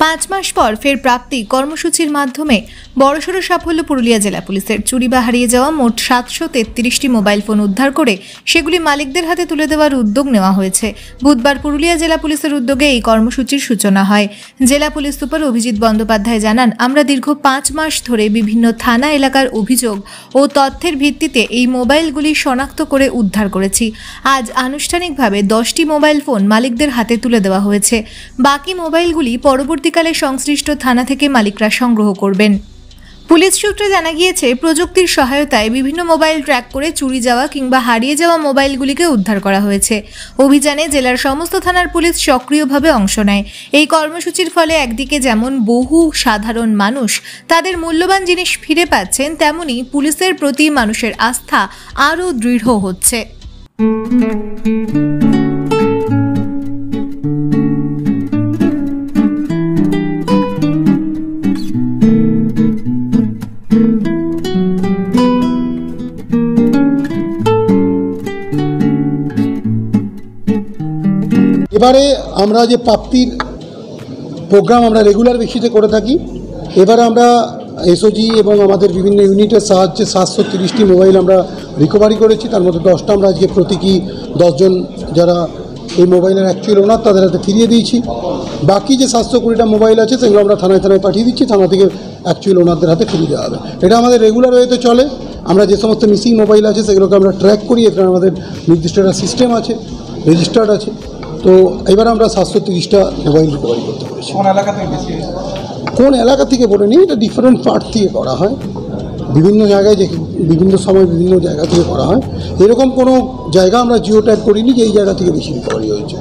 5 মাস পর ফের প্রাপ্তি কর্মসূচির মাধ্যমে বড়সড় সাফল্য পুরুলিয়া জেলা পুলিশের। চুরি বা হারিয়ে যাওয়া মোট 733টি মোবাইল ফোন উদ্ধার করে সেগুলি মালিকদের হাতে তুলে দেওয়ার উদ্যোগ নেওয়া হয়েছে। বুধবার পুরুলিয়া জেলা পুলিশের উদ্যোগে এই কর্মসূচির সূচনা হয়। জেলা পুলিশ সুপার অভিজিৎ বন্দ্যোপাধ্যায় জানান, আমরা দীর্ঘ 5 মাস ধরে বিভিন্ন থানা এলাকার অভিযোগ ও তথ্যের ভিত্তিতে এই মোবাইলগুলি শনাক্ত করে উদ্ধার করেছি। আজ আনুষ্ঠানিকভাবে 10টি মোবাইল ফোন মালিকদের হাতে তুলে দেওয়া হয়েছে। বাকি মোবাইলগুলি পরবর্তীকালে সংশ্লিষ্ট থানা থেকে মালিকরা সংগ্রহ করবেন। পুলিশ সূত্রে জানা গিয়েছে, প্রযুক্তির সহায়তায় বিভিন্ন মোবাইল ট্র্যাক করে চুরি যাওয়া কিংবা হারিয়ে যাওয়া মোবাইলগুলিকে উদ্ধার করা হয়েছে। অভিযানে জেলার সমস্ত থানার পুলিশ সক্রিয়ভাবে অংশ নেয়। এই কর্মসূচির ফলে একদিকে যেমন বহু সাধারণ মানুষ তাদের মূল্যবান জিনিস ফিরে পাচ্ছেন, তেমনি পুলিশের প্রতি মানুষের আস্থা আরও দৃঢ় হচ্ছে। এবারে আমরা যে প্রাপ্তির প্রোগ্রাম আমরা রেগুলার বেসিসে করে থাকি, এবারে আমরা এসওজি এবং আমাদের বিভিন্ন ইউনিটের সাহায্যে 730টি মোবাইল আমরা রিকভারি করেছি। তার মধ্যে 10টা আমরা আজকে প্রতীকী 10 জন যারা এই মোবাইলের অ্যাকচুয়াল ওনার তাদের হাতে ফিরিয়ে দিয়েছি। বাকি যে 720টা মোবাইল আছে সেগুলো আমরা থানায় পাঠিয়ে দিচ্ছি, থানা থেকে অ্যাকচুয়াল ওনারদের হাতে ফিরিয়ে দেওয়া হবে। এটা আমাদের রেগুলার ওয়েতে চলে। আমরা যে সমস্ত মিসিং মোবাইল আছে সেগুলোকে আমরা ট্র্যাক করি। এখানে আমাদের নির্দিষ্ট একটা সিস্টেম আছে, রেজিস্টার্ড আছে। তো এবার আমরা 730টা মোবাইল রিকভারি করতে পেরেছি। কোন এলাকা থেকে বলে নিই, এটা ডিফারেন্ট পার্ট থেকে করা হয়, বিভিন্ন জায়গায়, যে বিভিন্ন সময় বিভিন্ন জায়গা থেকে করা হয়। এরকম কোনো জায়গা আমরা জিও ট্যাগ করিনি যে এই জায়গা থেকে বেশি রিকভারি হয়েছে।